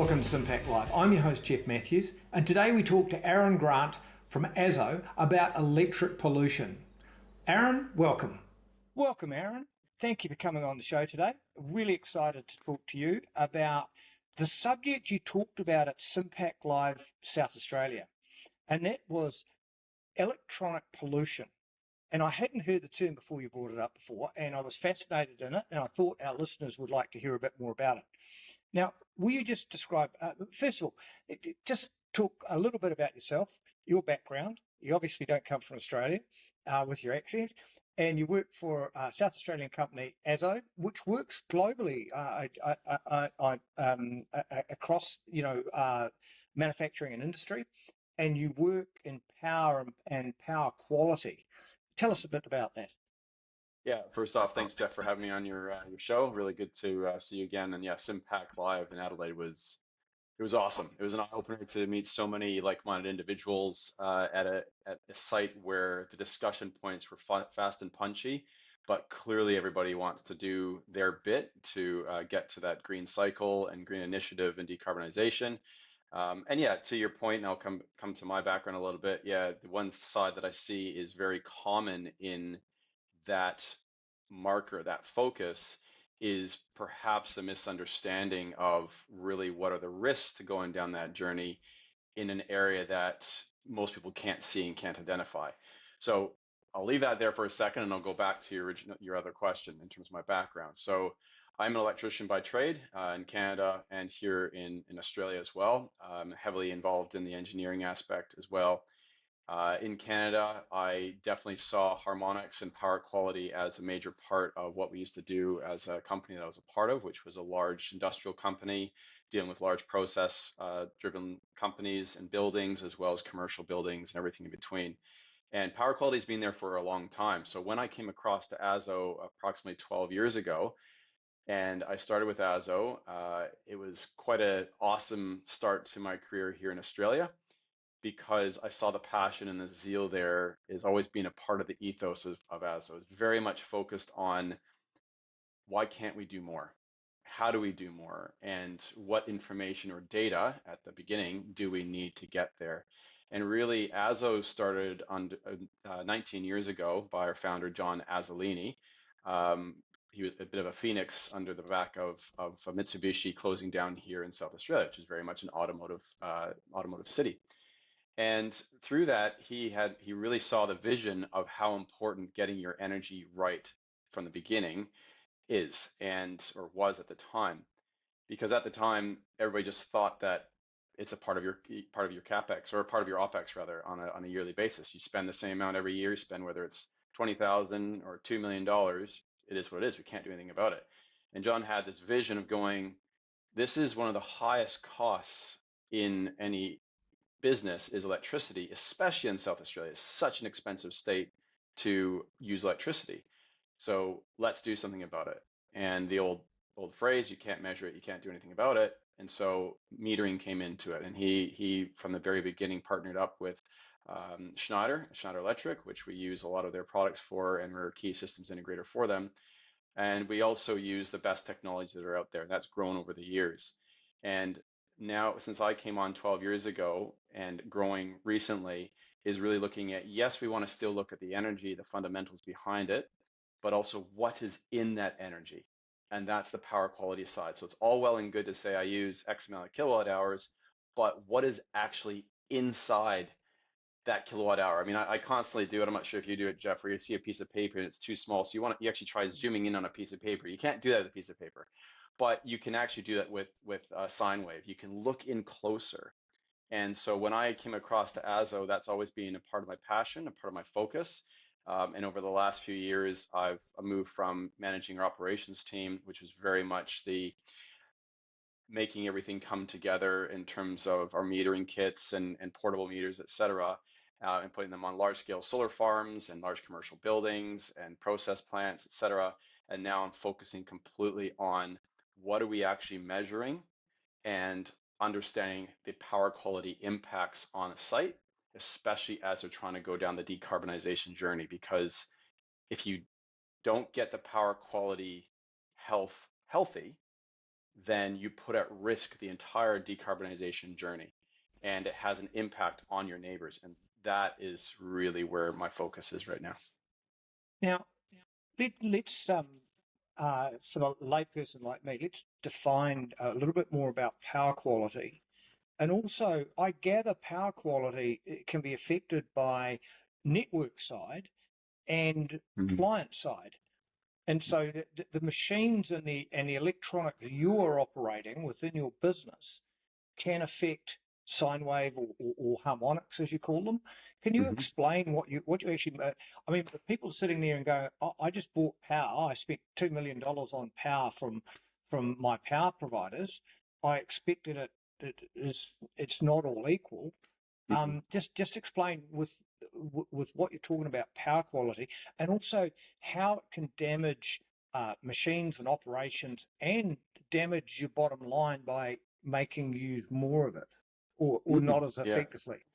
Welcome to SIM-PAC Live. I'm your host, Jeff Matthews, and today we talk to Aaron Grant from AZZO about electric pollution. Aaron, welcome. Welcome, Aaron. Thank you for coming on the show today. Really excited to talk to you about the subject you talked about at SIM-PAC Live South Australia, and that was electronic pollution. And I hadn't heard the term before you brought it up before, and I was fascinated in it, and I thought our listeners would like to hear a bit more about it. Now, will you just describe, first of all, just talk a little bit about yourself, your background. You obviously don't come from Australia with your accent, and you work for a South Australian company, AZZO, which works globally across, manufacturing and industry, and you work in power and power quality. Tell us a bit about that. Yeah, first off, thanks, Jeff, for having me on your show. Really good to see you again. And yeah, SIM-PAC Live in Adelaide was awesome. It was an eye-opener to meet so many like-minded individuals at a site where the discussion points were fast and punchy, but clearly everybody wants to do their bit to get to that green cycle and green initiative and decarbonization. And yeah, to your point, and I'll come to my background a little bit. Yeah, the one side that I see is very common in that marker, that focus, is perhaps a misunderstanding of really what are the risks to going down that journey in an area that most people can't see and can't identify. So I'll leave that there for a second, and I'll go back to your other question in terms of my background. So I'm an electrician by trade in Canada and here in Australia as well. I'm heavily involved in the engineering aspect as well. In Canada, I definitely saw harmonics and power quality as a major part of what we used to do as a company that I was a part of, which was a large industrial company dealing with large process driven companies and buildings, as well as commercial buildings and everything in between. And power quality has been there for a long time. So when I came across to AZZO approximately 12 years ago, and I started with AZZO, it was quite an awesome start to my career here in Australia, because I saw the passion and the zeal there is always being a part of the ethos of AZZO. It's very much focused on why can't we do more? How do we do more? And what information or data at the beginning do we need to get there? And really, AZZO started on 19 years ago by our founder, John Azzolini. He was a bit of a phoenix under the back of Mitsubishi closing down here in South Australia, which is very much an automotive city. And through that, he really saw the vision of how important getting your energy right from the beginning is, or was at the time, because at the time everybody just thought that it's a part of your capex, or a part of your opex rather, on a yearly basis. You spend the same amount every year. You spend, whether it's 20,000 or $2 million. It is what it is. We can't do anything about it. And John had this vision of going, this is one of the highest costs in any business is electricity, especially in South Australia. It's such an expensive state to use electricity. So let's do something about it. And the old phrase, you can't measure it, you can't do anything about it. And so metering came into it. And he from the very beginning partnered up with Schneider Electric, which we use a lot of their products for, and we're a key systems integrator for them. And we also use the best technologies that are out there. That's grown over the years. And now, since I came on 12 years ago and growing recently, is really looking at, yes, we want to still look at the energy, the fundamentals behind it, but also what is in that energy. And that's the power quality side. So it's all well and good to say I use X amount of kilowatt hours, but what is actually inside that kilowatt hour? I mean, I constantly do it. I'm not sure if you do it, Jeff, where you see a piece of paper and it's too small. So you actually try zooming in on a piece of paper. You can't do that with a piece of paper, but you can actually do that with a sine wave. You can look in closer. And so when I came across to AZZO, that's always been a part of my passion, a part of my focus. And over the last few years, I've moved from managing our operations team, which was very much the making everything come together in terms of our metering kits and portable meters, et cetera, and putting them on large scale solar farms and large commercial buildings and process plants, et cetera. And now I'm focusing completely on what are we actually measuring and understanding the power quality impacts on a site, especially as they're trying to go down the decarbonization journey. Because if you don't get the power quality healthy, then you put at risk the entire decarbonization journey, and it has an impact on your neighbors. And that is really where my focus is right now. Now, let's for the layperson like me, let's define a little bit more about power quality. And also, I gather power quality can be affected by network side and client side. And so the machines and the electronics you are operating within your business can affect sine wave or harmonics, as you call them. Can you explain what you actually? I mean, the people sitting there and go, oh, "I just bought power. I spent $2 million on power from my power providers. I expected it's not all equal." Just explain with what you're talking about power quality, and also how it can damage machines and operations and damage your bottom line by making you use more of it or not as Yeah. effectively.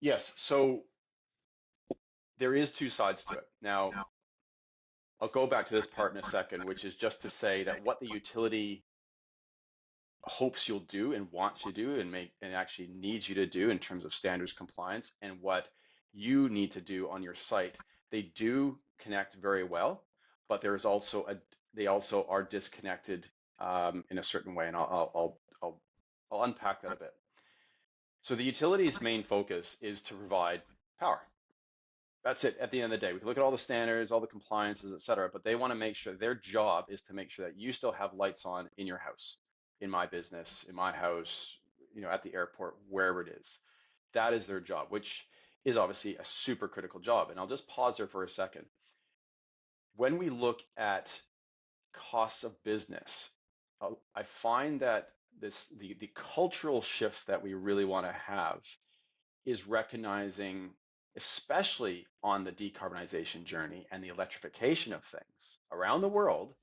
Yes. So there is two sides to it. Now, I'll go back to this part in a second, which is just to say that what the utility hopes you'll do and wants you to do and actually needs you to do in terms of standards compliance, and what you need to do on your site, they do connect very well, but there's also they also are disconnected in a certain way, and I'll unpack that a bit. So the utility's main focus is to provide power. That's it. At the end of the day, we can look at all the standards, all the compliances, et cetera, but they want to make sure their job is to make sure that you still have lights on in your house, in my business, in my house, at the airport, wherever it is. That is their job, which is obviously a super critical job. And I'll just pause there for a second. When we look at costs of business, I find that the cultural shift that we really want to have is recognizing, especially on the decarbonization journey and the electrification of things around the world,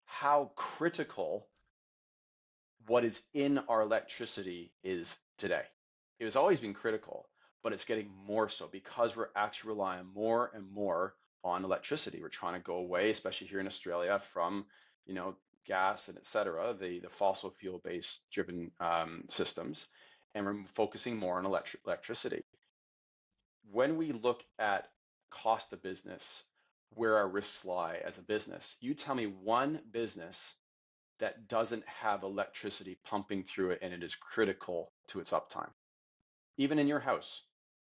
how critical what is in our electricity is today. It has always been critical, but it's getting more so because we're actually relying more and more on electricity. We're trying to go away, especially here in Australia, from gas and et cetera, the fossil fuel based driven systems, and we're focusing more on electricity. When we look at cost of business, where our risks lie as a business, you tell me one business that doesn't have electricity pumping through it and it is critical to its uptime. Even in your house,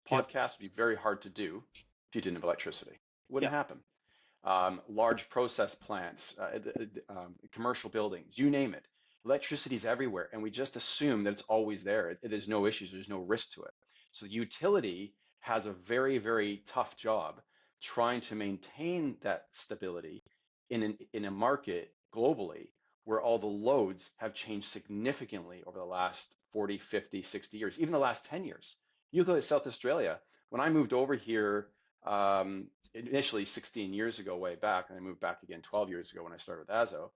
podcasts would be very hard to do if you didn't have electricity. It wouldn't happen. Large process plants, commercial buildings, you name it. Electricity is everywhere, and we just assume that it's always there. There's no issues, there's no risk to it. So utility has a very, very tough job trying to maintain that stability in a market globally where all the loads have changed significantly over the last 40, 50, 60 years, even the last 10 years. You look at South Australia. When I moved over here, initially 16 years ago, way back, and I moved back again 12 years ago when I started with AZZO,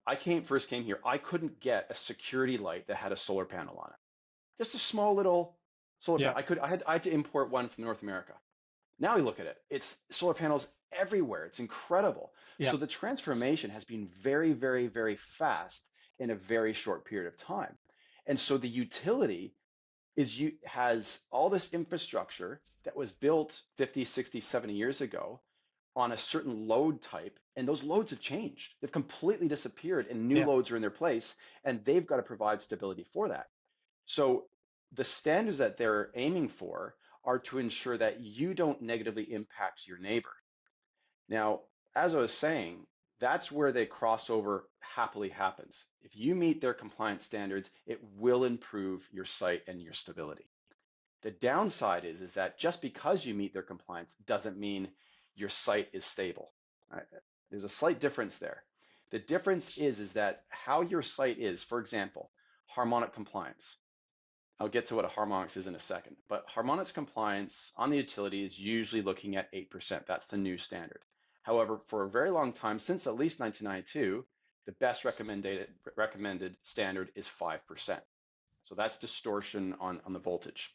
I first came here, I couldn't get a security light that had a solar panel on it. Just a small little solar panel. I had to import one from North America. Now you look at it, it's solar panels everywhere. It's incredible. So the transformation has been very, very, very fast in a very short period of time. And so the utility has all this infrastructure that was built 50, 60, 70 years ago on a certain load type, and those loads have changed. They've completely disappeared, and new loads are in their place, and they've got to provide stability for that. So the standards that they're aiming for are to ensure that you don't negatively impact your neighbor. Now, as I was saying, that's where the crossover happily happens. If you meet their compliance standards, it will improve your site and your stability. The downside is that just because you meet their compliance doesn't mean your site is stable. Right? There's a slight difference there. The difference is that how your site is, for example, harmonic compliance. I'll get to what a harmonics is in a second, but harmonics compliance on the utility is usually looking at 8%. That's the new standard. However, for a very long time, since at least 1992, the best recommended standard is 5%. So that's distortion on the voltage.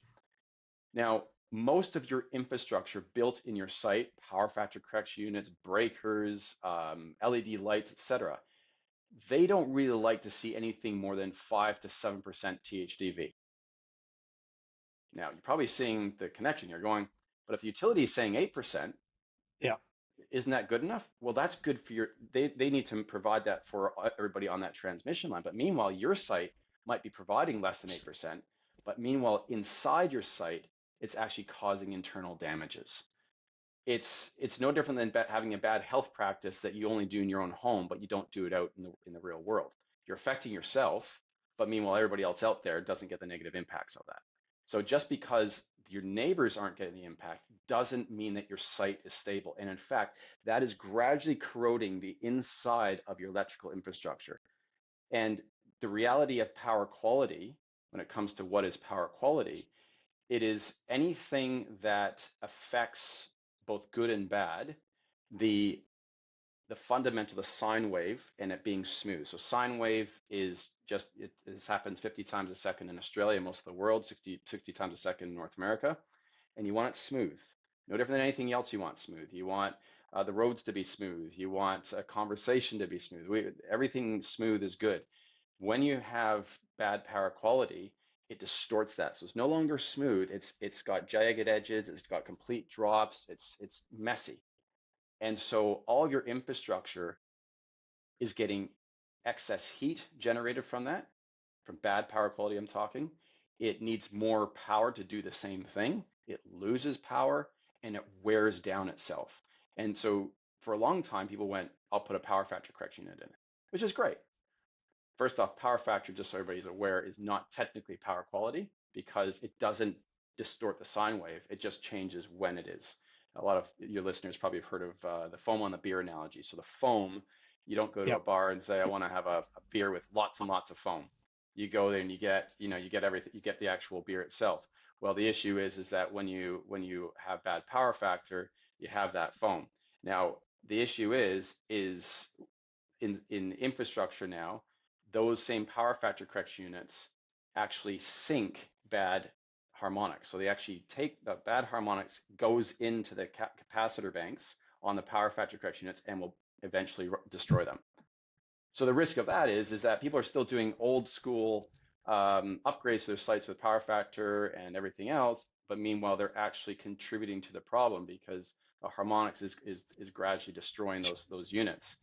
Now, most of your infrastructure built in your site, power factor correction units, breakers, LED lights, etc., they don't really like to see anything more than 5 to 7% THDV. Now, you're probably seeing the connection. You're going, but if the utility is saying 8%, Yeah. isn't that good enough? Well, that's good for they need to provide that for everybody on that transmission line. But meanwhile, your site might be providing less than 8%, but meanwhile, inside your site, it's actually causing internal damages. It's no different than having a bad health practice that you only do in your own home, but you don't do it out in the real world. You're affecting yourself, but meanwhile, everybody else out there doesn't get the negative impacts of that. So just because your neighbors aren't getting the impact doesn't mean that your site is stable. And in fact, that is gradually corroding the inside of your electrical infrastructure. And the reality of power quality, when it comes to what is power quality, it is anything that affects both good and bad, the fundamental, the sine wave, and it being smooth. So sine wave is just, this happens 50 times a second in Australia, most of the world, 60 times a second in North America, and you want it smooth. No different than anything else you want smooth. You want the roads to be smooth. You want a conversation to be smooth. Everything smooth is good. When you have bad power quality, it distorts that. So it's no longer smooth. It's got jagged edges. It's got complete drops. It's messy. And so all of your infrastructure is getting excess heat generated from that, from bad power quality I'm talking. It needs more power to do the same thing. It loses power and it wears down itself. And so for a long time, people went, I'll put a power factor correction unit in, which is great. First off, power factor, just so everybody's aware, is not technically power quality because it doesn't distort the sine wave. It just changes when it is. A lot of your listeners probably have heard of the foam on the beer analogy. So the foam, you don't go to a Yep. bar and say, I want to have a beer with lots and lots of foam. You go there and you get everything, you get the actual beer itself. Well, the issue is that when you have bad power factor, you have that foam. Now, the issue is in infrastructure now, those same power factor correction units actually sink bad harmonics. So they actually take the bad harmonics, goes into the capacitor banks on the power factor correction units and will eventually destroy them. So the risk of that is that people are still doing old school upgrades to their sites with power factor and everything else, but meanwhile they're actually contributing to the problem because the harmonics is gradually destroying those units.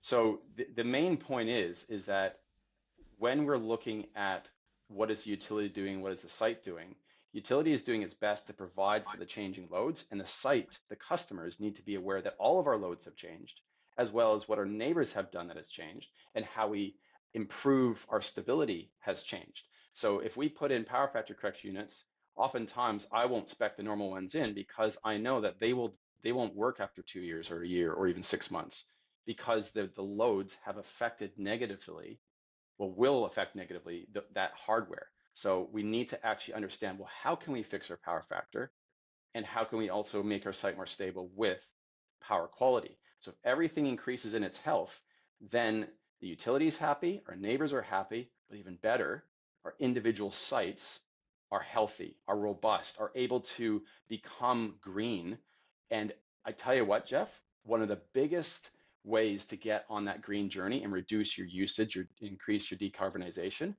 So the main point is that when we're looking at what is the utility doing, what is the site doing, utility is doing its best to provide for the changing loads, and the site, the customers need to be aware that all of our loads have changed, as well as what our neighbors have done that has changed, and how we improve our stability has changed. So if we put in power factor correction units, oftentimes I won't spec the normal ones in because I know that they won't work after 2 years or a year or even 6 months because the loads have affected negatively, will affect negatively that hardware. So we need to actually understand, well, how can we fix our power factor? And how can we also make our site more stable with power quality? So if everything increases in its health, then the utility is happy, our neighbors are happy, but even better, our individual sites are healthy, are robust, are able to become green. And I tell you what, Jeff, one of the biggest ways to get on that green journey and reduce your usage or increase your decarbonization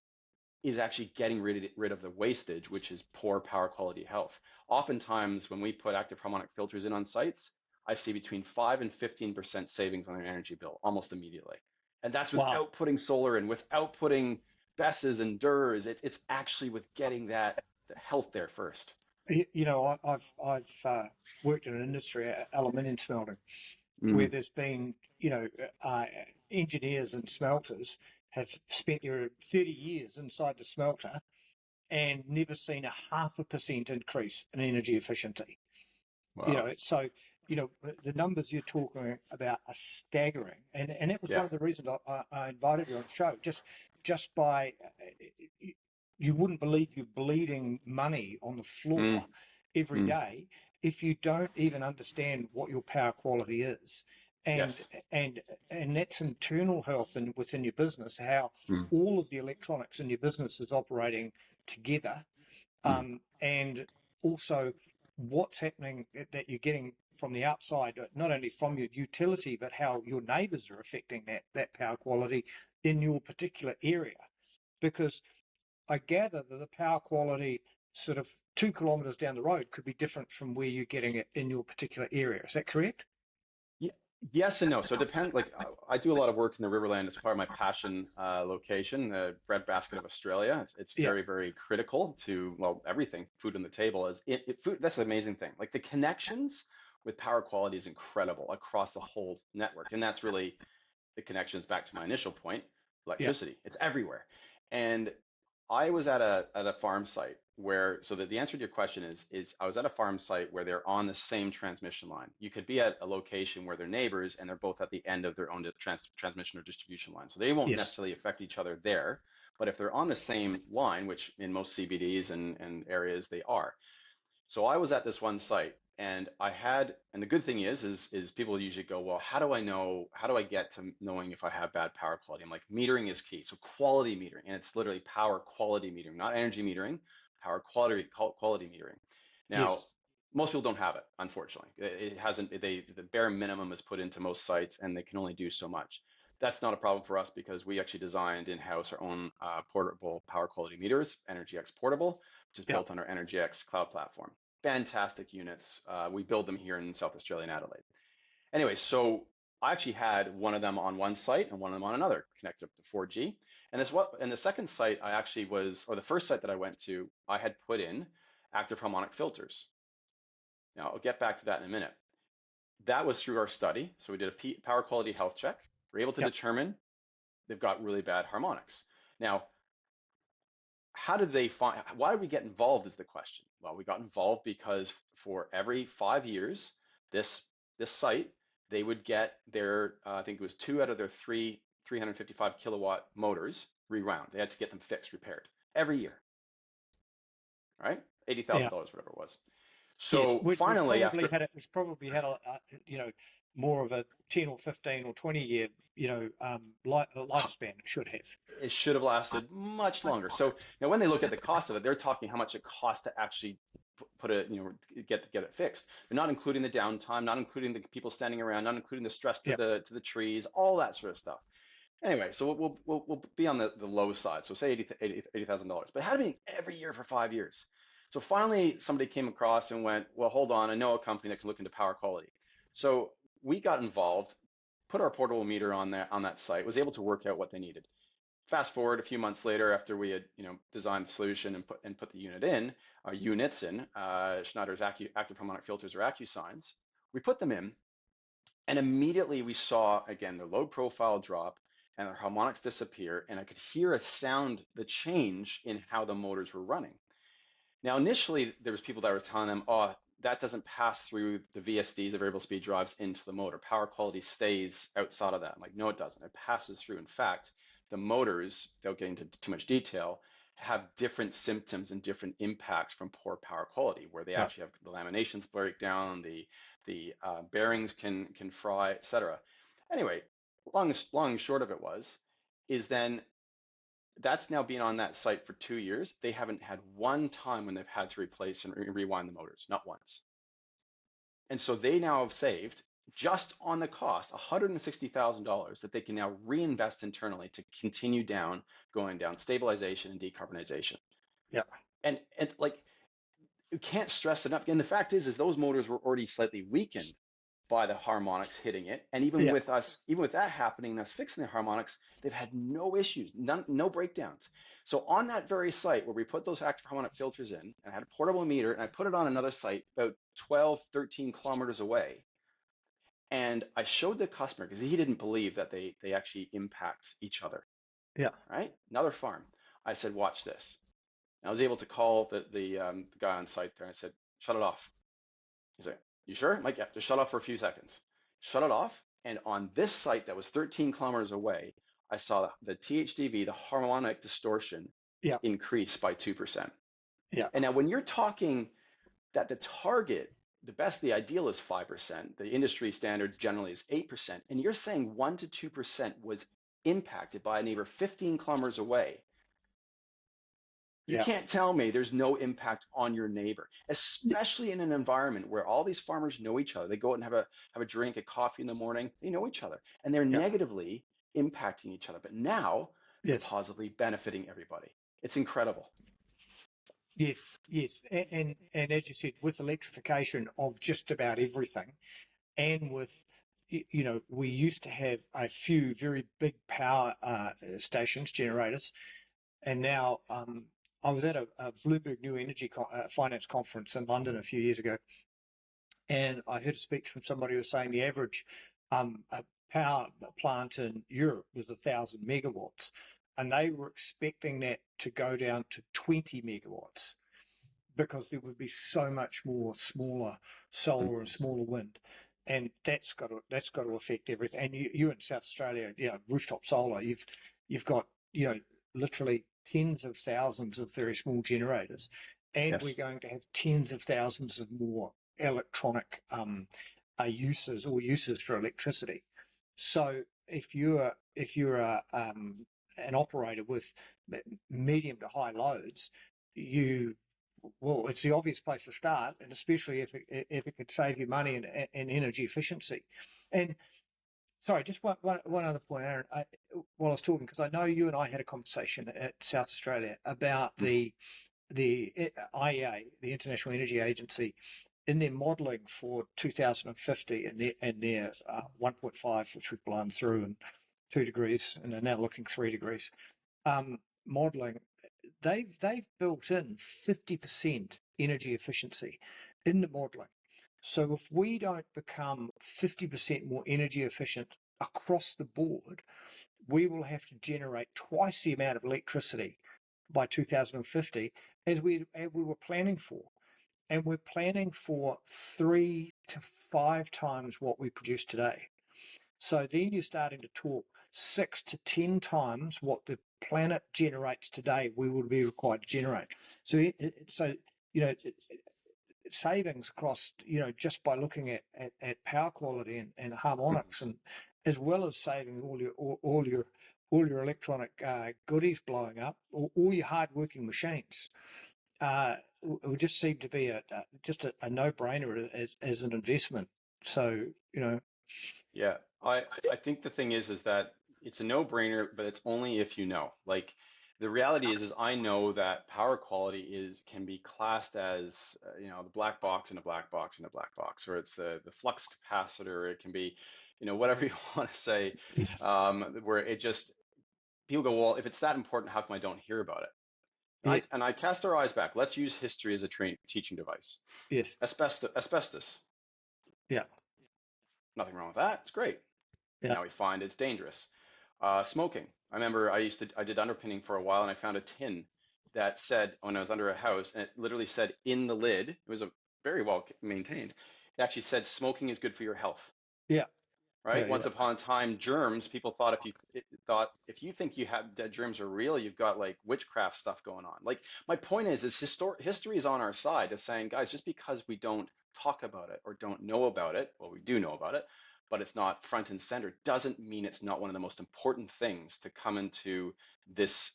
is actually getting rid of the wastage, which is poor power quality health. Oftentimes, when we put active harmonic filters in on sites, I see between 5 and 15% savings on an energy bill almost immediately. And that's Wow. without putting solar in, without putting BESSes and DERs. It's actually with getting the health there first. You know, I've worked in an industry, aluminium smelting, where there's been, engineers and smelters have spent their 30 years inside the smelter and never seen a 0.5% increase in energy efficiency. Wow. So the numbers you're talking about are staggering, and that was one of the reasons I invited you on the show. Just by you wouldn't believe you're bleeding money on the floor every day if you don't even understand what your power quality is, and that's internal health and within your business, how all of the electronics in your business is operating together, and also what's happening that you're getting from the outside, not only from your utility, but how your neighbours are affecting that power quality in your particular area. Because I gather that the power quality sort of 2 kilometres down the road could be different from where you're getting it in your particular area. Is that correct? Ye- Yes and no. So it depends. Like I do a lot of work in the Riverland. It's part of my passion location, the breadbasket of Australia. It's Yeah. very, very critical to, well, everything. Food on the table is food. That's the amazing thing. Like the connections with power quality is incredible across the whole network, and that's really the connections back to my initial point. Yeah. Electricity. It's everywhere, and I was at a farm site where, so that the answer to your question is I was at a farm site where they're on the same transmission line. You could be at a location where they're neighbors and they're both at the end of their own transmission or distribution line. So they won't Yes. necessarily affect each other there, but if they're on the same line, which in most CBDs and areas they are. So I was at this one site and and the good thing is people usually go, well, how do I get to knowing if I have bad power quality? I'm like, metering is key. So quality metering, and it's literally power quality metering, not energy metering, power quality metering. Now, Yes. most people don't have it, unfortunately. It hasn't, the bare minimum is put into most sites and they can only do so much. That's not a problem for us because we actually designed in-house our own portable power quality meters, EnergyX Portable, which is Yeah. built on our EnergyX cloud platform. Fantastic units. We build them here in South Australia and Adelaide. Anyway, so I actually had one of them on one site and one of them on another, connected up to 4G. And the second site I actually or the first site that I went to, I had put in active harmonic filters. Now I'll get back to that in a minute. That was through our study. So we did a power quality health check. We're able to Yeah. determine they've got really bad harmonics. Now, why did we get involved is the question. Well, we got involved because for every 5 years, this site, they would get their, I think it was two out of their three 355 kilowatt motors rewound. They had to get them fixed, repaired every year, right? Yeah. $80,000, whatever it was. Yes. So We've finally, probably after had it. It's probably had more of a 10 or 15 or 20 year, lifespan. It should have. it should have lasted much longer. So now when they look at the cost of it, they're talking how much it costs to actually put it, get it fixed. They're not including the downtime, not including the people standing around, not including the stress to Yeah. the trees, all that sort of stuff. Anyway, so we'll be on the low side. So say $80,000, but it had to be every year for 5 years. So finally, somebody came across and went, well, hold on, I know a company that can look into power quality. So we got involved, put our portable meter on that site, was able to work out what they needed. Fast forward a few months later, after we had designed the solution and put the units in, Schneider's active harmonic filters or AccuSigns, we put them in, and immediately we saw again the load profile drop and the harmonics disappear, and I could hear the change in how the motors were running. Now, initially, there was people that were telling them, oh, that doesn't pass through the VSDs, the variable speed drives, into the motor. Power quality stays outside of that. I'm like, no, it doesn't. It passes through. In fact, the motors, without getting into too much detail, have different symptoms and different impacts from poor power quality, where they Yeah. actually have the laminations break down, the bearings can fry, etc. Anyway, long and short of it is then that's now been on that site for 2 years. They haven't had one time when they've had to replace and rewind the motors, not once. And so they now have saved just on the cost $160,000 that they can now reinvest internally to continue going down stabilization and decarbonization. Yeah. And like you can't stress enough. And the fact is those motors were already slightly weakened by the harmonics hitting it. And even Yeah. with that happening, us fixing the harmonics, they've had no issues, no breakdowns. So on that very site where we put those active harmonic filters in, and I had a portable meter, and I put it on another site about 12, 13 kilometers away. And I showed the customer because he didn't believe that they actually impact each other. Yeah. Right? Another farm. I said, watch this. And I was able to call the guy on site there. And I said, shut it off. He's like, you sure? I'm like, yeah, just shut off for a few seconds. Shut it off. And on this site that was 13 kilometers away, I saw the THDV, the harmonic distortion, Yeah. increase by 2%. Yeah. And now when you're talking that the target, the ideal is 5%, the industry standard generally is 8%, and you're saying 1 to 2% was impacted by a neighbor 15 kilometers away. You Yeah. can't tell me there's no impact on your neighbor, especially in an environment where all these farmers know each other. They go out and have a drink, a coffee in the morning. They know each other, and they're Yeah. negatively impacting each other. But now they're Yes. positively benefiting everybody. It's incredible. Yes. Yes. And as you said, with electrification of just about everything, and with we used to have a few very big power stations, generators, and now I was at a Bloomberg New Energy Finance conference in London a few years ago, and I heard a speech from somebody who was saying the average a power plant in Europe was 1,000 megawatts, and they were expecting that to go down to 20 megawatts because there would be so much more smaller solar and smaller wind, and that's got to affect everything. And you in South Australia, rooftop solar, you've got literally tens of thousands of very small generators, and we're Yes. going to have tens of thousands of more electronic uses for electricity. So if you're an operator with medium to high loads, it's the obvious place to start, and especially if it could save you money and energy efficiency. And sorry, just one other point, Aaron. While I was talking, because I know you and I had a conversation at South Australia about the IEA, the International Energy Agency, in their modelling for 2050 and their 1.5, which we've blown through, and 2 degrees, and they're now looking 3 degrees, modelling. They've built in 50% energy efficiency in the modelling. So if we don't become 50% more energy efficient across the board, we will have to generate twice the amount of electricity by 2050 as we were planning for. And we're planning for 3 to 5 times what we produce today. So then you're starting to talk 6 to 10 times what the planet generates today, we would be required to generate. So, savings across, just by looking at power quality and harmonics, and as well as saving all your electronic goodies blowing up, all your hard-working machines. It would just seem to be a no-brainer as an investment. So, Yeah, I think the thing is that it's a no-brainer, but it's only if you know. Like the reality is I know that power quality can be classed as the black box in a black box in a black box, or it's the flux capacitor. It can be whatever you want to say, where it just people go, well, if it's that important, how come I don't hear about it? And yeah, I cast our eyes back. Let's use history as a teaching device. yes, Asbestos, yeah, nothing wrong with that. It's great. yeah, Now we find it's dangerous. Smoking. I remember I did underpinning for a while, and I found a tin that said, when I was under a house, and it literally said in the lid, it was a very well maintained. It actually said smoking is good for your health. yeah, Right? yeah, Once upon a time, germs, people thought if you think you have dead germs are real, you've got like witchcraft stuff going on. Like my point is history is on our side of saying, guys, just because we don't talk about it or don't know about it, well, we do know about it, but it's not front and center, doesn't mean it's not one of the most important things to come into this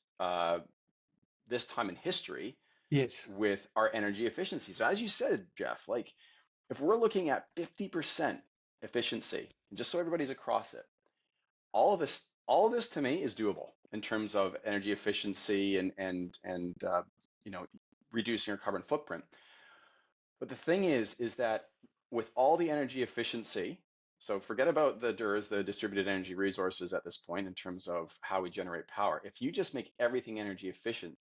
this time in history yes, with our energy efficiency. So as you said, Jeff, like if we're looking at 50% efficiency, and just so everybody's across it, all of this to me is doable in terms of energy efficiency and reducing our carbon footprint. But the thing is that with all the energy efficiency, so forget about the DERs, the distributed energy resources at this point in terms of how we generate power. If you just make everything energy efficient,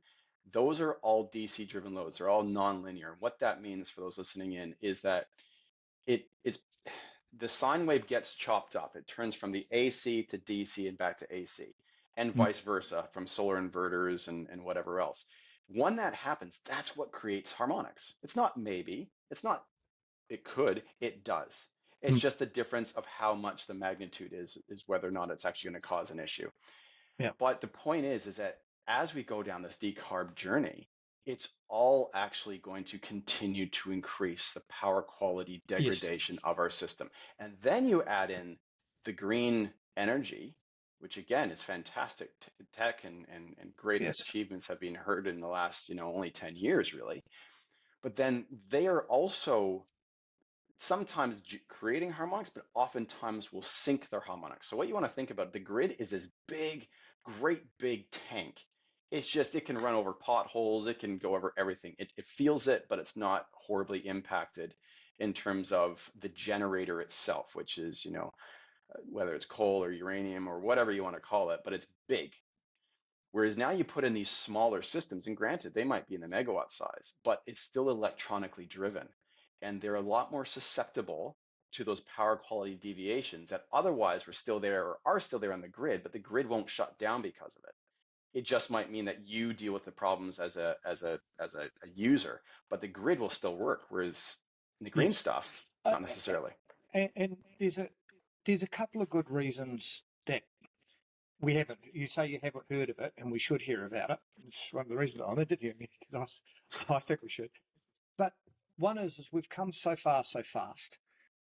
those are all DC driven loads. They're all nonlinear. What that means for those listening in is that it's the sine wave gets chopped up. It turns from the AC to DC and back to AC, and mm, vice versa from solar inverters and whatever else. When that happens, that's what creates harmonics. It's not maybe, it's not, it could, it does. It's mm, just the difference of how much the magnitude is whether or not it's actually going to cause an issue. yeah, But the point is that as we go down this decarb journey, it's all actually going to continue to increase the power quality yes, degradation of our system. And then you add in the green energy, which again is fantastic tech and great Yes. achievements have been heard in the last, only 10 years really. But then they are also sometimes creating harmonics, but oftentimes will sync their harmonics. So what you want to think about, the grid is this big, great big tank. It's just, it can run over potholes, it can go over everything. It feels it, but it's not horribly impacted in terms of the generator itself, which is, whether it's coal or uranium or whatever you want to call it, but it's big. Whereas now you put in these smaller systems, and granted, they might be in the megawatt size, but it's still electronically driven. And they're a lot more susceptible to those power quality deviations that otherwise were still there or are still there on the grid, but the grid won't shut down because of it. It just might mean that you deal with the problems as a user, but the grid will still work. Whereas in the green Yes. stuff, Uh, not necessarily. and there's a couple of good reasons that we haven't. You say you haven't heard of it, and we should hear about it. It's one of the reasons I'm interviewing you, because I think we should. But one is we've come so far so fast.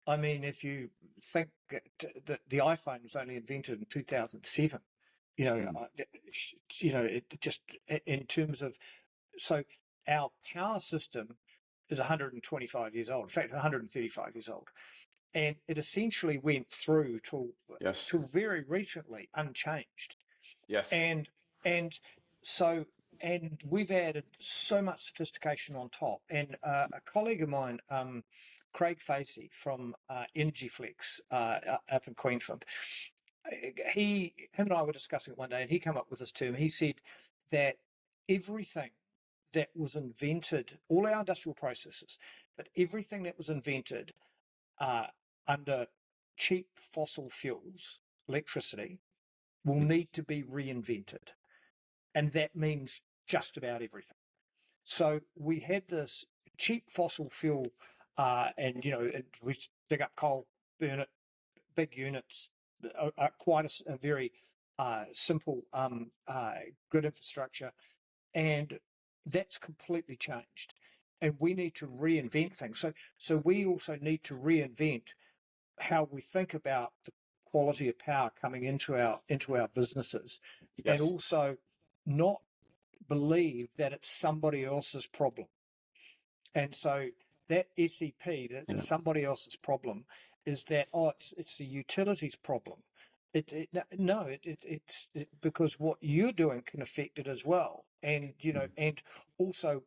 I mean, if you think that the iPhone was only invented in 2007, it just in terms of, so our power system is 125 years old. In fact, 135 years old, and it essentially went through Yes. till very recently unchanged. Yes. And and so and we've added so much sophistication on top. And a colleague of mine, Craig Facey from EnergyFlex up in Queensland, him and I were discussing it one day, and he came up with this term. He said that everything that was invented, all our industrial processes, but everything that was invented under cheap fossil fuels, electricity, will need to be reinvented. And that means just about everything. So we had this cheap fossil fuel, and we dig up coal, burn it, big units, quite a very simple grid infrastructure, and that's completely changed. And we need to reinvent things. So we also need to reinvent how we think about the quality of power coming into our businesses, and Yes. also not believe that it's somebody else's problem. And so that SEP, that Yeah. somebody else's problem, is that it's the utilities problem. It's because what you're doing can affect it as well, and and also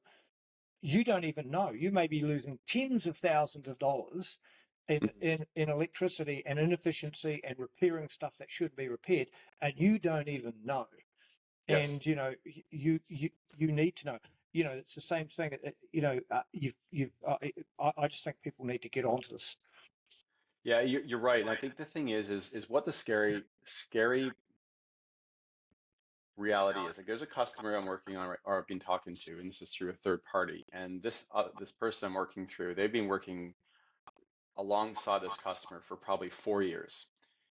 you don't even know. You may be losing tens of thousands of dollars in electricity and inefficiency and repairing stuff that should be repaired, and you don't even know. Yes. And you need to know. It's the same thing. I just think people need to get onto this. Yeah, you're right. And I think the thing is what the scary reality is. Like, there's a customer I'm working on or I've been talking to, and this is through a third party. And this person I'm working through, they've been working alongside this customer for probably 4 years,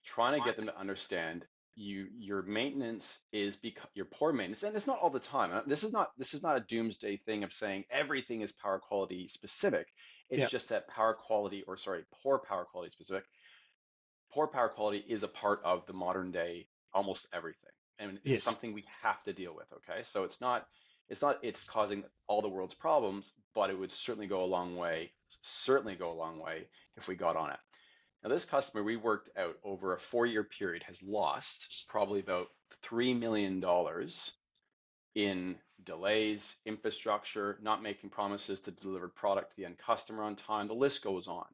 trying to get them to understand your maintenance is your poor maintenance, and it's not all the time. This is not a doomsday thing of saying everything is power quality specific. It's Yeah. just that poor power quality specific. Poor power quality is a part of the modern day almost everything, and it's Yes. something we have to deal with. Okay, so it's causing all the world's problems, but it would certainly go a long way, if we got on it. Now, this customer we worked out over a 4-year period has lost probably about $3 million in delays, infrastructure, not making promises to deliver product to the end customer on time. The list goes on.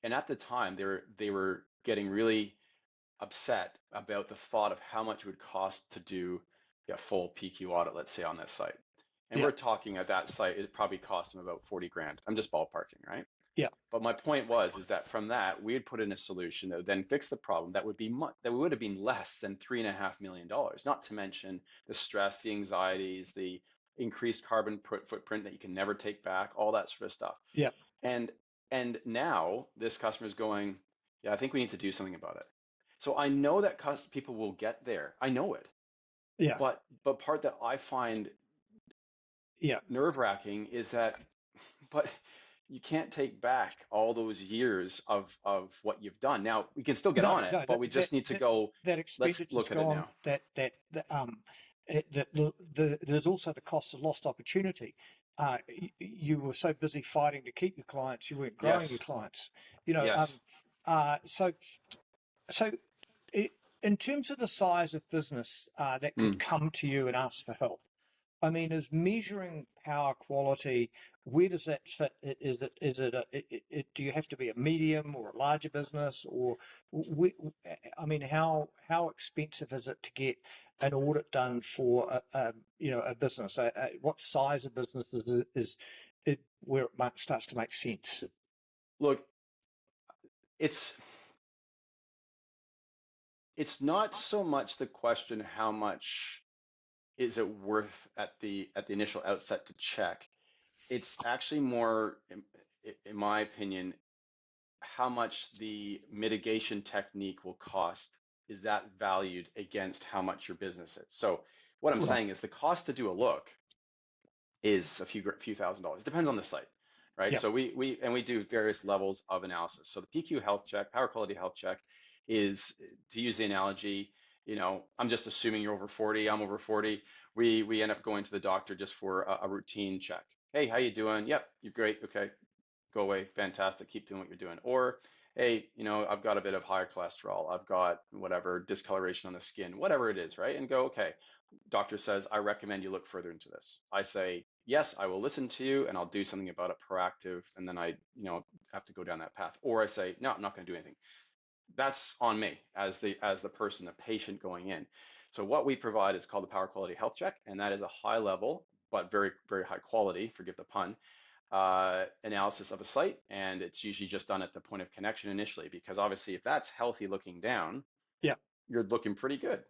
And at the time, they were getting really upset about the thought of how much it would cost to do a full PQ audit, let's say, on this site. And Yeah. we're talking at that site, it probably cost them about 40 grand. I'm just ballparking, right? Yeah. But my point is that from that, we had put in a solution that would then fix the problem that would have been less than $3.5 million, not to mention the stress, the anxieties, the increased carbon footprint that you can never take back, all that sort of stuff. Yeah. And now this customer is going, yeah, I think we need to do something about it. So I know that people will get there. I know it. Yeah. But part that I find Yeah. nerve-wracking is that, but you can't take back all those years of what you've done. Now we can still get No, on it, no, but we just need to go, that let's expenditure's look at it gone. now. There's also the cost of lost opportunity. You were so busy fighting to keep your clients, you weren't growing your Yes. clients. You know, Yes. so so it, in terms of the size of business that could Mm. come to you and ask for help, I mean, is measuring power quality, where does that fit? Do you have to be a medium or a larger business, or I mean, how expensive is it to get an audit done for a business? What size of business is it where starts to make sense? Look, it's not so much the question how much is it worth at the initial outset to check. It's actually more, in my opinion, how much the mitigation technique will cost. Is that valued against how much your business is? So what I'm Right. saying is the cost to do a look is a few $1,000s. Depends on the site, right? Yeah. So we do various levels of analysis. So the PQ health check, power quality health check, is, to use the analogy, I'm just assuming you're over 40, I'm over 40. We end up going to the doctor just for a routine check. Hey, how you doing? Yep, you're great. Okay, go away. Fantastic. Keep doing what you're doing. Or, hey, I've got a bit of higher cholesterol. I've got whatever discoloration on the skin, whatever it is, right? And go, okay, doctor says, I recommend you look further into this. I say, yes, I will listen to you and I'll do something about it proactive. And then I, have to go down that path. Or I say, no, I'm not going to do anything. That's on me as the person, the patient going in. So what we provide is called the power quality health check, and that is a high level, but very, very high quality, forgive the pun, analysis of a site. And it's usually just done at the point of connection initially, because obviously if that's healthy looking down, Yeah. you're looking pretty good,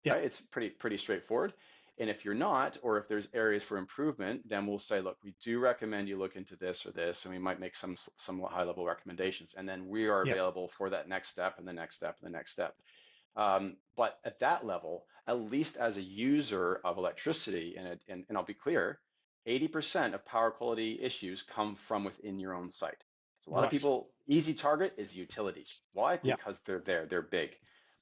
Yeah. right? It's pretty straightforward. And if you're not, or if there's areas for improvement, then we'll say, look, we do recommend you look into this or this, and we might make some high level recommendations. And then we are Yeah. available for that next step and the next step and the next step. But at that level, at least as a user of electricity, and I'll be clear, 80% of power quality issues come from within your own site. So a lot of Right. people, easy target is utility. Why? Yeah. Because they're big,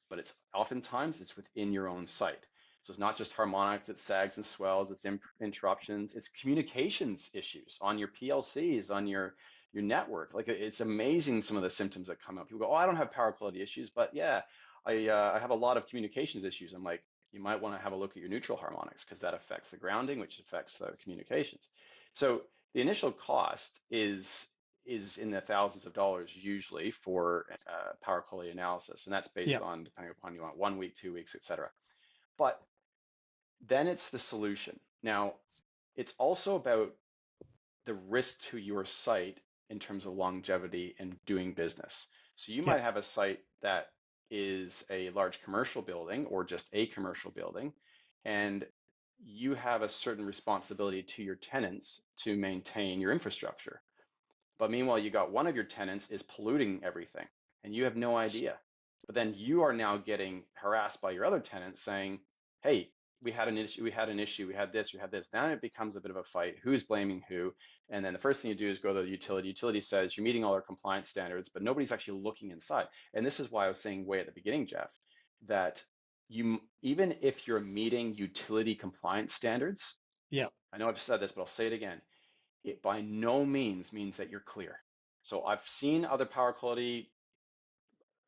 but it's oftentimes it's within your own site. So it's not just harmonics, it's sags and swells, it's interruptions, it's communications issues on your PLCs, on your network. Like, it's amazing some of the symptoms that come up. People go, oh, I don't have power quality issues, but yeah, I have a lot of communications issues. I'm like, you might want to have a look at your neutral harmonics, because that affects the grounding, which affects the communications. So the initial cost is in the thousands of dollars usually for power quality analysis, and that's based Yeah. on, depending upon, you want 1 week, 2 weeks, etc. But then it's the solution. Now, it's also about the risk to your site in terms of longevity and doing business. So you Yeah. might have a site that is a large commercial building or just a commercial building, and you have a certain responsibility to your tenants to maintain your infrastructure. But meanwhile, you got one of your tenants is polluting everything and you have no idea. But then you are now getting harassed by your other tenants saying, hey, we had an issue, we had this, we had this. Now it becomes a bit of a fight. Who's blaming who? And then the first thing you do is go to the utility. Utility says you're meeting all our compliance standards, but nobody's actually looking inside. And this is why I was saying way at the beginning, Jeff, that even if you're meeting utility compliance standards, Yeah. I know I've said this, but I'll say it again, it by no means means that you're clear. So I've seen other power quality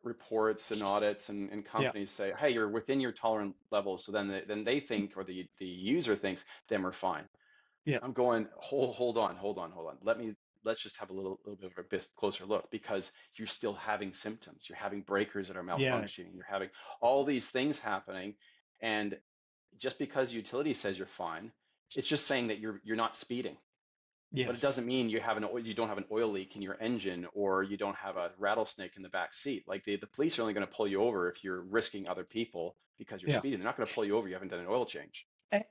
reports and audits and Yeah. companies say, hey, you're within your tolerant levels. So then they think, or the user thinks, then we're fine. Yeah. I'm going, hold on. Let's just have a little bit of a bit closer look, because you're still having symptoms. You're having breakers that are Yeah. malfunctioning. You're having all these things happening. And just because utility says you're fine, it's just saying that you're not speeding. But it Yes. doesn't mean you don't have an oil leak in your engine, or you don't have a rattlesnake in the back seat. Like, the police are only going to pull you over if you're risking other people because you're Yeah. speeding. They're not going to pull you over if you haven't done an oil change. And,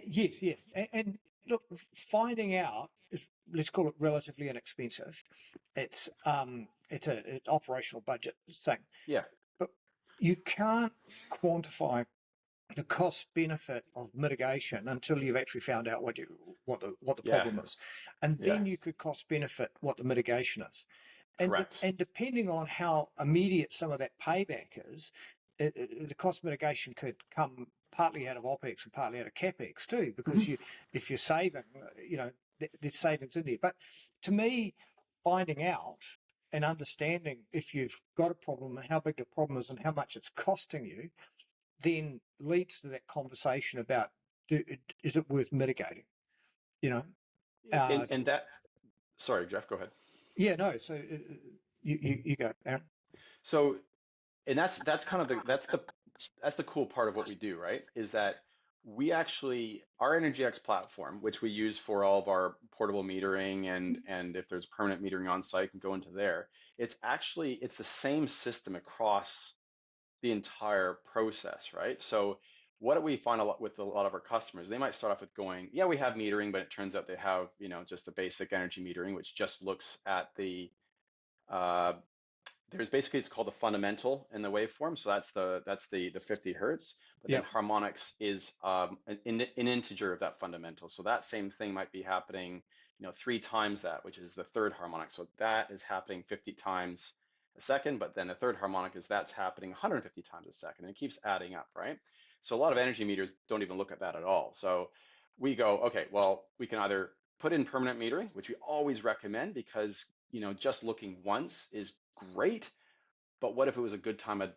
yes. Yes. And look, finding out is, let's call it, relatively inexpensive. It's an operational budget thing, Yeah. but you can't quantify the cost benefit of mitigation until you've actually found out what the Yeah, problem is, and yeah, then you could cost benefit what the mitigation is, correct. and depending on how immediate some of that payback is, the cost mitigation could come partly out of OPEX and partly out of CAPEX too, because Mhm. if you're saving, there's savings in there. But to me, finding out and understanding if you've got a problem and how big the problem is and how much it's costing you, then leads to that conversation about is it worth mitigating? You know, And uh, and that, sorry, Jeff, go ahead. yeah, no. So you go, Aaron. So, and that's kind of that's the cool part of what we do, right? Is that we actually our EnergyX platform, which we use for all of our portable metering and if there's permanent metering on site, can go into there. It's the same system across the entire process, right? So what do we find a lot with a lot of our customers? They might start off with going, yeah, we have metering, but it turns out they have, just the basic energy metering, which just looks at uh, there's basically it's called the fundamental in the waveform. So that's the 50 hertz, but then Yeah, harmonics is an integer of that fundamental. So that same thing might be happening, three times that, which is the third harmonic. So that is happening 50 times a second, but then the third harmonic is that's happening 150 times a second, and it keeps adding up, right? So a lot of energy meters don't even look at that at all. So we go, okay, well, we can either put in permanent metering, which we always recommend because just looking once is great, but what if it was a good time of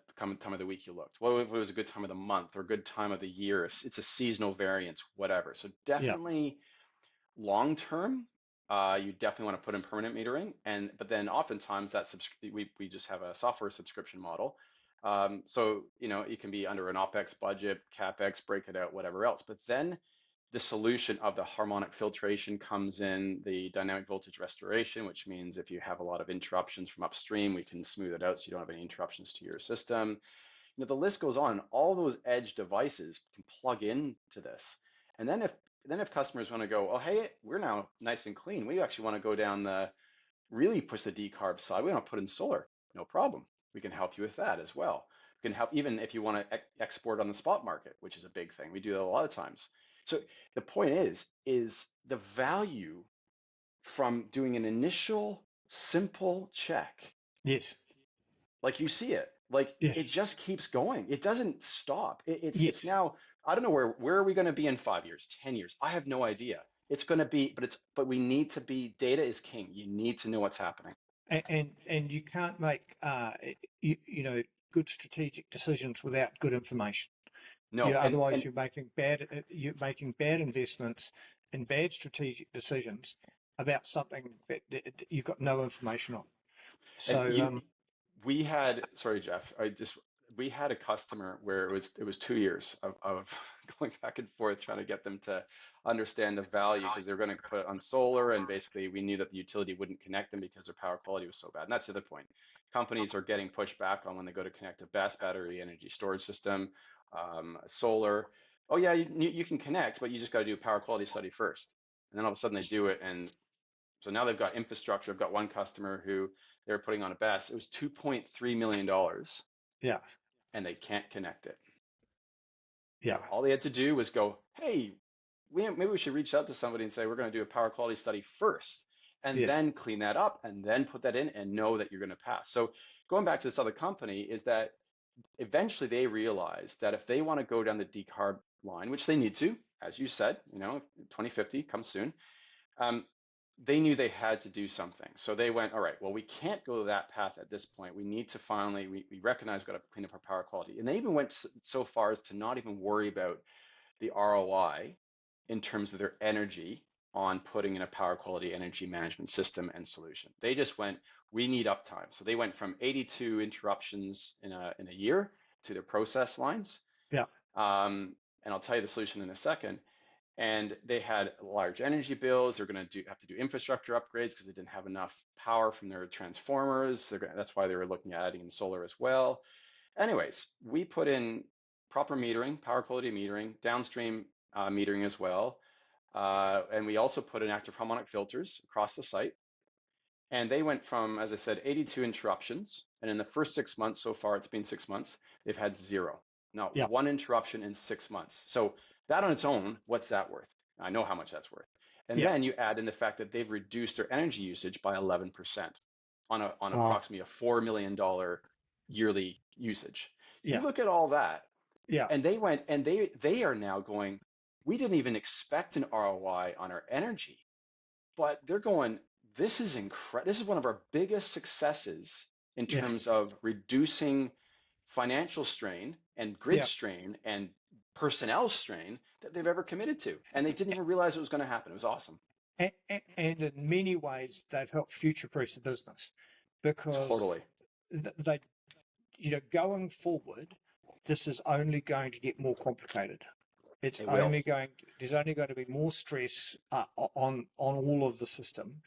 the week you looked? What if it was a good time of the month or a good time of the year? It's a seasonal variance, whatever. So yeah, definitely long term, you definitely want to put in permanent metering, but then oftentimes we just have a software subscription model. So it can be under an OpEx budget, CapEx, break it out, whatever else. But then the solution of the harmonic filtration comes in, the dynamic voltage restoration, which means if you have a lot of interruptions from upstream, we can smooth it out so you don't have any interruptions to your system. The list goes on. All those edge devices can plug into this. And then if customers want to go, oh, hey, we're now nice and clean. We actually want to go down really push the decarb side. We want to put in solar. No problem. We can help you with that as well. We can help even if you want to export on the spot market, which is a big thing. We do that a lot of times. So the point is the value from doing an initial simple check, yes, like you see it, like it yes, just keeps going. It doesn't stop. It's yes. now, I don't know where are we going to be in 5 years, 10 years? I have no idea. It's going to be, but we need to be, data is king. You need to know what's happening. And you can't make good strategic decisions without good information. No, Otherwise and you're making bad investments and bad strategic decisions about something that you've got no information on. and So you we had, sorry, Jeff, we had a customer where it was 2 years of going back and forth trying to get them to understand the value because they were going to put it on solar, and basically we knew that the utility wouldn't connect them because their power quality was so bad. And that's the other point. Companies are getting pushed back on when they go to connect a BESS, battery energy storage system, solar. Oh yeah, you can connect, but you just got to do a power quality study first. And then all of a sudden they do it, and so now they've got infrastructure. I've got one customer who they were putting on a BESS. It was $2.3 million yeah, and they can't connect it. yeah, All they had to do was go, hey, maybe we should reach out to somebody and say, we're going to do a power quality study first and yes, then clean that up and then put that in and know that you're going to pass. So going back to this other company is that eventually they realized that if they want to go down the decarb line, which they need to, as you said, 2050 comes soon, um, they knew they had to do something. So they went, all right, well, we can't go that path at this point. We need to finally, we recognize we've got to clean up our power quality. And they even went so far as to not even worry about the ROI in terms of their energy on putting in a power quality energy management system and solution. They just went, we need uptime. So they went from 82 interruptions in a year to their process lines. yeah, And I'll tell you the solution in a second, and they had large energy bills. They're going to have to do infrastructure upgrades because they didn't have enough power from their transformers. That's why they were looking at adding in solar as well. Anyways, we put in proper metering, power quality metering, downstream metering as well. And we also put in active harmonic filters across the site. And they went from, as I said, 82 interruptions. And in the first 6 months, so far it's been 6 months, they've had zero. Not Yeah. one interruption in 6 months. So that on its own, what's that worth? I know how much that's worth. And Yeah. then you add in the fact that they've reduced their energy usage by 11% on Wow. approximately a $4 million yearly usage. You Yeah. look at all that, Yeah. and they are now going, we didn't even expect an ROI on our energy, but they're going, this is incredible. This is one of our biggest successes in Yes. terms of reducing financial strain and grid Yeah. strain and personnel strain that they've ever committed to. And they didn't even realize it was going to happen. It was awesome. And in many ways, they've helped future-proof the business because Totally. they, going forward, this is only going to get more complicated. It's It will. only going. There's only going to be more stress on all of the system,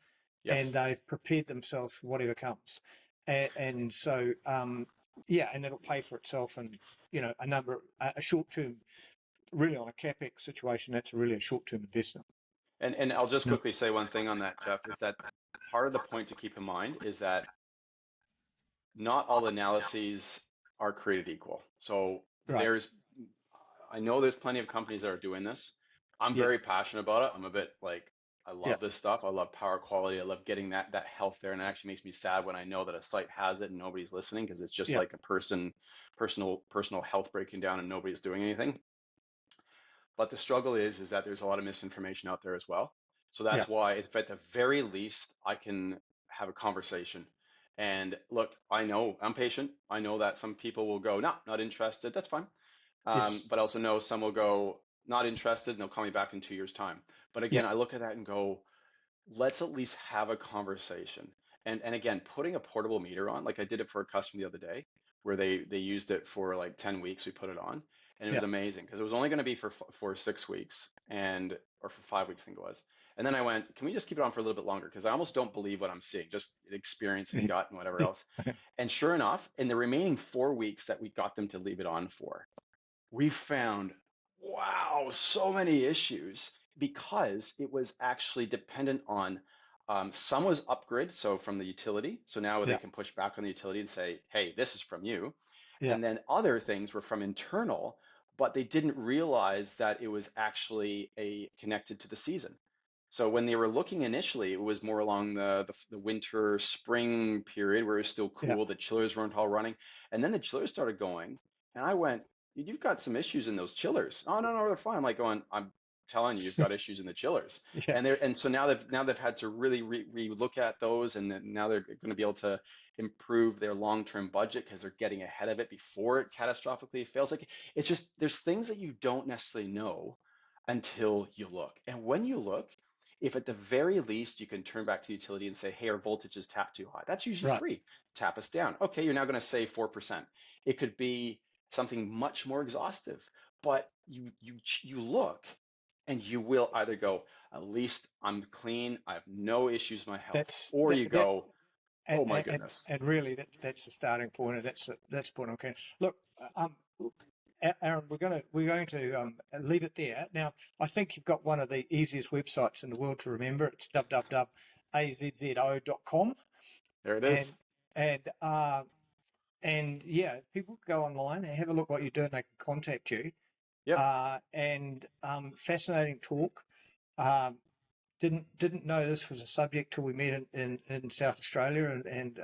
and Yes. they've prepared themselves for whatever comes, and so yeah, and it'll pay for itself, and a short term, really on a capex situation, that's really a short term investment. And I'll just Yeah. quickly say one thing on that, Jeff, is that part of the point to keep in mind is that not all analyses are created equal. So Right. I know there's plenty of companies that are doing this. I'm very Yes. passionate about it. I'm a bit like, I Yeah. love this stuff. I love power quality. I love getting that health there. And it actually makes me sad when I know that a site has it and nobody's listening, because it's just Yeah. like a personal health breaking down and nobody's doing anything. But the struggle is that there's a lot of misinformation out there as well. So Yeah. that's why, if at the very least I can have a conversation. And look, I know I'm patient. I know that some people will go, no, not interested. That's fine. Yes. But I also know some will go, not interested, and they'll call me back in 2 years' time. But Yeah. again, I look at that and go, let's at least have a conversation. And again, putting a portable meter on, like I did it for a customer the other day, where they used it for like 10 weeks. We put it on, and it was Yeah. amazing because it was only going to be for 6 weeks, or for 5 weeks, I think it was. And then I went, can we just keep it on for a little bit longer? Because I almost don't believe what I'm seeing, just experience and gut and whatever else. And sure enough, in the remaining 4 weeks that we got them to leave it on for, we found, wow, so many issues, because it was actually dependent on, some was upgrade, so from the utility. So now they Yeah. can push back on the utility and say, hey, this is from you. Yeah. And then other things were from internal, but they didn't realize that it was actually connected to the season. So when they were looking initially, it was more along the winter spring period where it was still Yeah. cool. The chillers weren't all running, and then the chillers started going, and I went, you've got some issues in those chillers. Oh, no, no, they're fine. I'm like going, I'm telling you, you've got issues in the chillers. Yeah. And so now they've had to really re-look at those, and then now they're going to be able to improve their long-term budget because they're getting ahead of it before it catastrophically fails. Like, it's just, there's things that you don't necessarily know until you look. And when you look, if at the very least you can turn back to the utility and say, hey, our voltage is tapped too high, that's usually Right. free. Tap us down. Okay, you're now going to save 4%. It could be something much more exhaustive, but you look, and you will either go, at least I'm clean, I have no issues with my health, That's or that. you That go, oh my goodness. and really, that's the starting point, and that's the point. Okay. Look, Aaron, we're going to leave it there. Now, I think you've got one of the easiest websites in the world to remember. It's www.azzzo.com, There it and is. and and yeah, people go online and have a look what you're doing. They can contact you. Yep. And fascinating talk. Um, didn't know this was a subject till we met in South Australia, and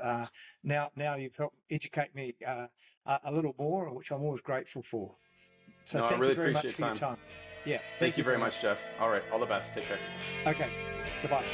now you've helped educate me a little more, which I'm always grateful for. So No, I thank you really very much appreciate for your time. time. Yeah, Thank thank you you very very much. much, Jeff. All right, all the best. Take care. Okay, goodbye.